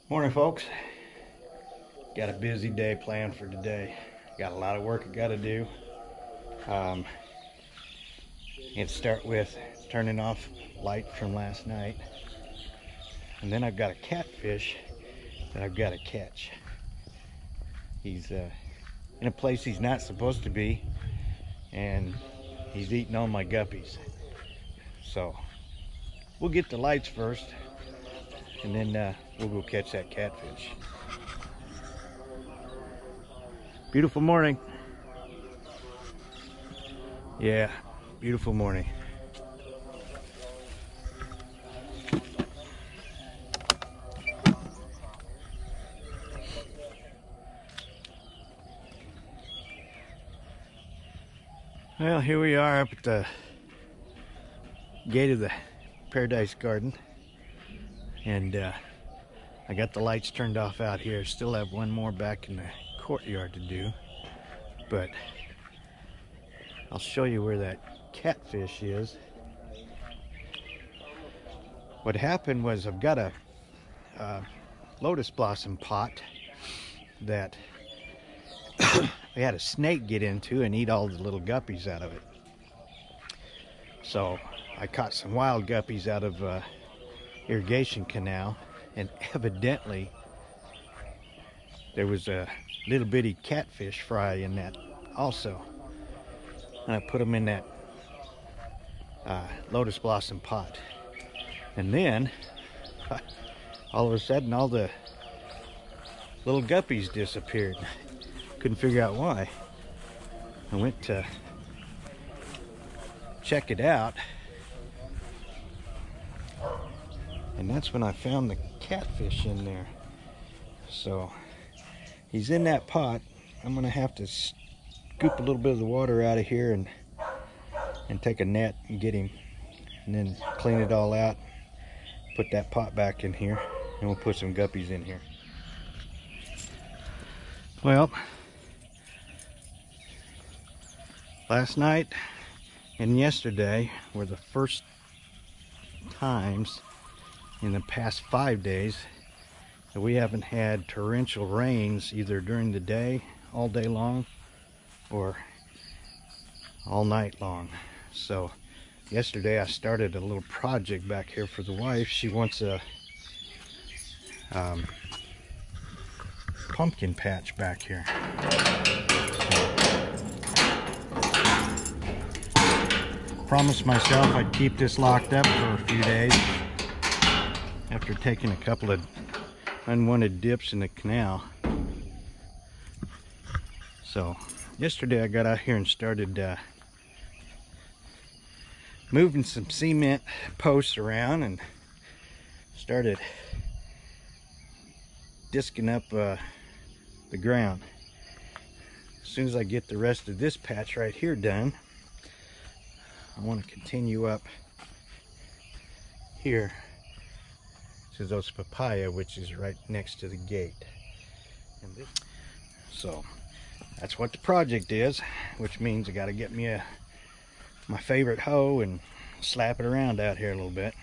Morning, folks. Got a busy day planned for today. Got a lot of work I got to do. Let's start with turning off light from last night, and then I've got a catfish that I've got to catch. He's in a place he's not supposed to be, and he's eating all my guppies. So we'll get the lights first, and then we'll go catch that catfish. Beautiful morning. Yeah, beautiful morning. Well, here we are up at the gate of the Paradise Garden, and I got the lights turned off out here. Still have one more back in the courtyard to do, but I'll show you where that catfish is. What happened was I've got a lotus blossom pot that we had a snake get into and eat all the little guppies out of it. So I caught some wild guppies out of irrigation canal, and evidently there was a little bitty catfish fry in that also. And I put them in that lotus blossom pot, and then all of a sudden all the little guppies disappeared. Couldn't figure out why. I went to check it out, and that's when I found the catfish in there. So he's in that pot. I'm gonna have to scoop a little bit of the water out of here and take a net and get him, and then clean it all out, put that pot back in here, and we'll put some guppies in here. Well, last night and yesterday were the first times in the past 5 days that we haven't had torrential rains either during the day, all day long, or all night long. So yesterday I started a little project back here for the wife. She wants a pumpkin patch back here. Promised myself I'd keep this locked up for a few days after taking a couple of unwanted dips in the canal. So yesterday I got out here and started moving some cement posts around and started disking up the ground. As soon as I get the rest of this patch right here done, I want to continue up here to those papaya, which is right next to the gate. And so that's what the project is, which means I got to get me my favorite hoe and slap it around out here a little bit.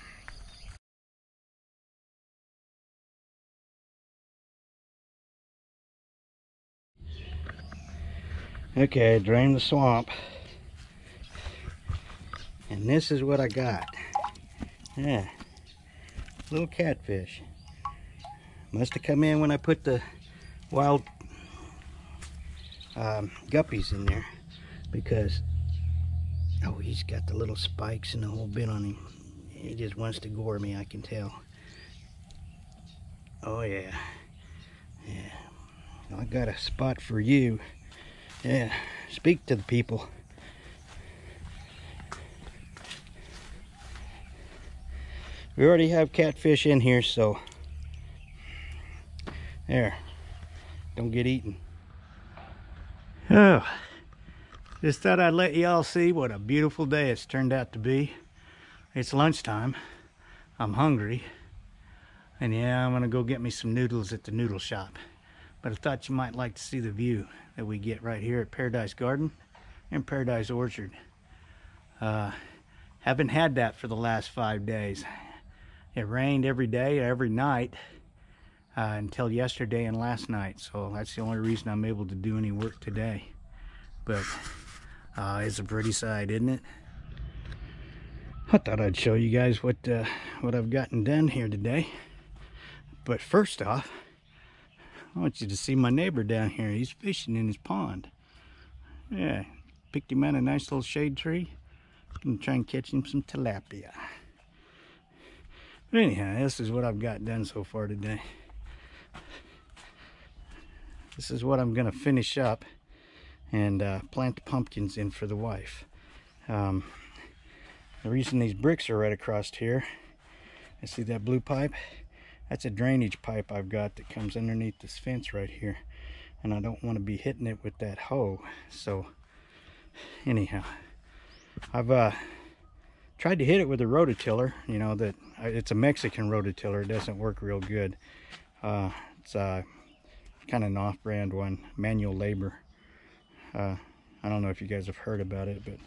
Okay, drain the swamp, and this is what I got. Yeah, little catfish. Must have come in when I put the wild guppies in there, because oh, he's got the little spikes and the whole bit on him. He just wants to gore me, I can tell. Oh yeah, yeah. I got a spot for you. Yeah, speak to the people. We already have catfish in here, so there, don't get eaten. Oh, just thought I'd let y'all see what a beautiful day it's turned out to be. It's lunchtime. I'm hungry, and yeah, I'm gonna go get me some noodles at the noodle shop. But I thought you might like to see the view that we get right here at Paradise Garden and Paradise Orchard. Haven't had that for the last 5 days. It rained every day, every night. until yesterday and last night, so that's the only reason I'm able to do any work today. But it's a pretty sight, isn't it? I thought I'd show you guys what I've gotten done here today. But first off, I want you to see my neighbor down here. He's fishing in his pond. Yeah, picked him out a nice little shade tree. Gonna try and catch him some tilapia. But anyhow, this is what I've got done so far today. This is what I'm gonna finish up and plant the pumpkins in for the wife. The reason these bricks are right across here, you see that blue pipe? That's a drainage pipe I've got that comes underneath this fence right here, and I don't want to be hitting it with that hoe. So anyhow, I've tried to hit it with a rototiller. You know that it's a Mexican rototiller. It doesn't work real good. It's kind of an off-brand one, manual labor. I don't know if you guys have heard about it, but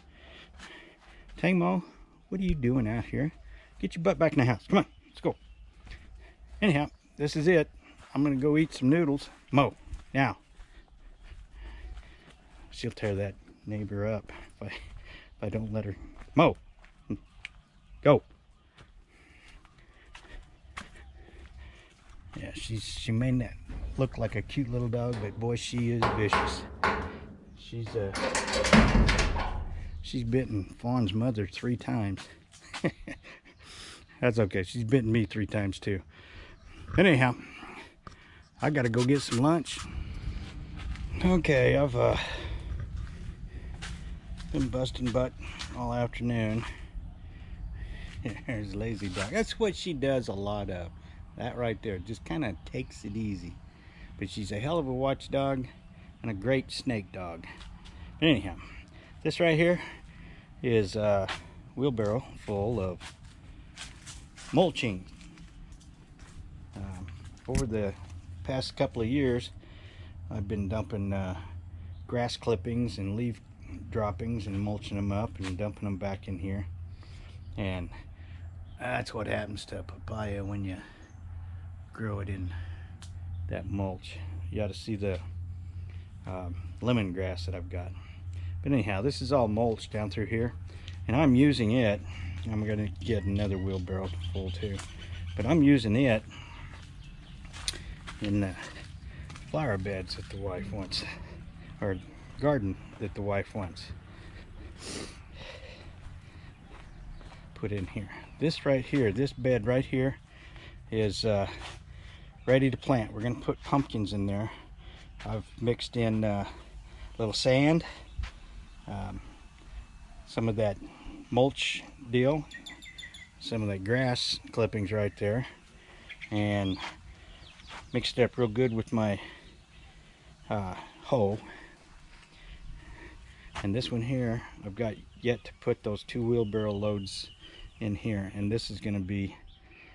Mo, what are you doing out here? Get your butt back in the house. Come on, let's go. Anyhow, this is it. I'm gonna go eat some noodles. Mo, now. She'll tear that neighbor up if I don't let her. Mo, go. Yeah, she may not look like a cute little dog, but boy, she is vicious. She's bitten Fawn's mother 3 times. That's okay. She's bitten me 3 times too. But anyhow, I gotta go get some lunch. Okay, I've been busting butt all afternoon. There's Lazy Dog. That's what she does a lot of. That right there, just kind of takes it easy. But she's a hell of a watchdog and a great snake dog. But anyhow, this right here is a wheelbarrow full of mulching. Over the past couple of years, I've been dumping grass clippings and leaf droppings and mulching them up and dumping them back in here. And that's what happens to a papaya when you grow it in that mulch. You ought to see the lemongrass that I've got. But anyhow, this is all mulch down through here, and I'm using it. I'm gonna get another wheelbarrow full too, but I'm using it in the flower beds that the wife wants, or garden that the wife wants put in here. This right here, this bed right here is ready to plant. We're gonna put pumpkins in there. I've mixed in a little sand, some of that mulch deal, some of that grass clippings right there, and mixed it up real good with my hoe. And this one here, I've got yet to put those 2 wheelbarrow loads in here, and this is going to be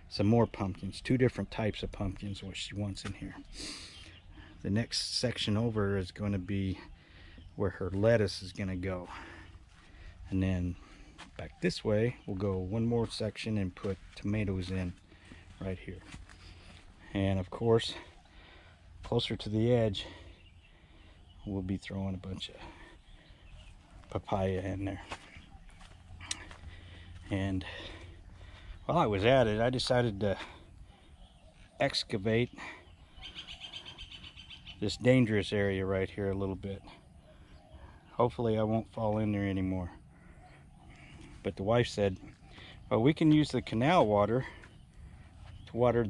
some more pumpkins, 2 different types of pumpkins, what she wants in here. The next section over is going to be where her lettuce is going to go, and then back this way we'll go 1 more section and put tomatoes in right here. And of course, closer to the edge, we'll be throwing a bunch of papaya in there. And while I was at it, I decided to excavate this dangerous area right here a little bit. Hopefully I won't fall in there anymore. But the wife said, well, we can use the canal water to water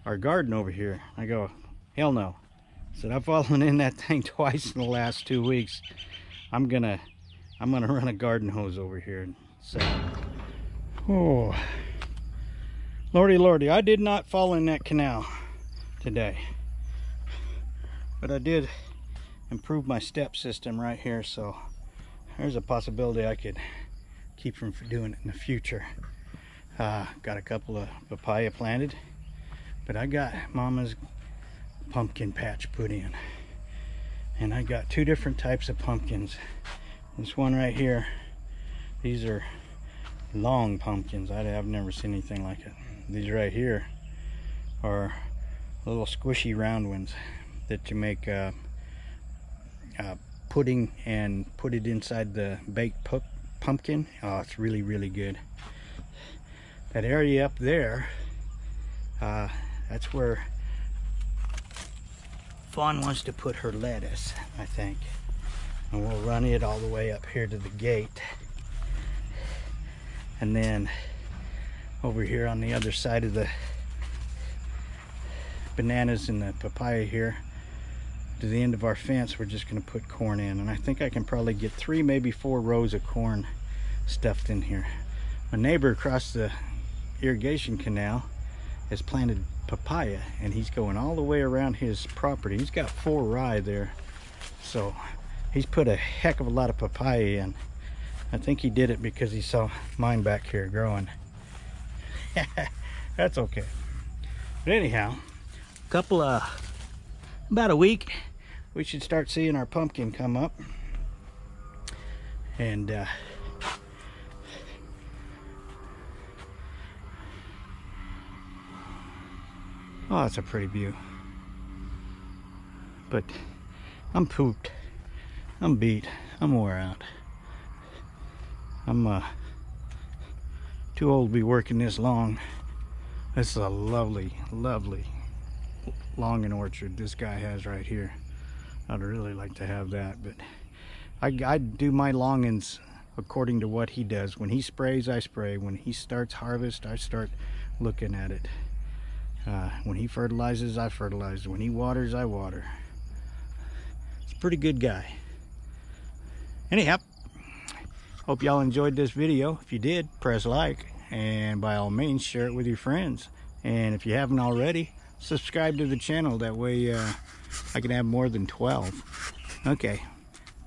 our garden over here. I go, hell no. I said, I've fallen in that thing twice in the last 2 weeks. I'm gonna run a garden hose over here. So, oh, lordy, I did not fall in that canal today, but I did improve my step system right here, so there's a possibility I could keep from doing it in the future. Got a couple of papaya planted, but I got Mama's pumpkin patch put in, and I got 2 different types of pumpkins. This one right here, these are long pumpkins. I've never seen anything like it. These right here are little squishy round ones that you make pudding and put it inside the baked pumpkin. Oh, it's really, really good. That area up there, that's where Fawn wants to put her lettuce, I think. And we'll run it all the way up here to the gate. And then over here on the other side of the bananas and the papaya here, to the end of our fence, we're just going to put corn in. And I think I can probably get 3, maybe 4 rows of corn stuffed in here. My neighbor across the irrigation canal has planted papaya, and he's going all the way around his property. He's got 4 rye there, so he's put a heck of a lot of papaya in. I think he did it because he saw mine back here growing. That's okay. But anyhow, about a week, we should start seeing our pumpkin come up. And oh, it's a pretty view. But I'm pooped. I'm beat. I'm wore out. I'm too old to be working this long. This is a lovely, lovely longing orchard this guy has right here. I'd really like to have that, but I do my longings according to what he does. When he sprays, I spray. When he starts harvest, I start looking at it. When he fertilizes, I fertilize. When he waters, I water. He's a pretty good guy. Anyhow, hope y'all enjoyed this video. If you did, press like, and by all means, share it with your friends. And if you haven't already, subscribe to the channel. That way I can have more than 12. Okay,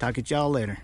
talk at y'all later.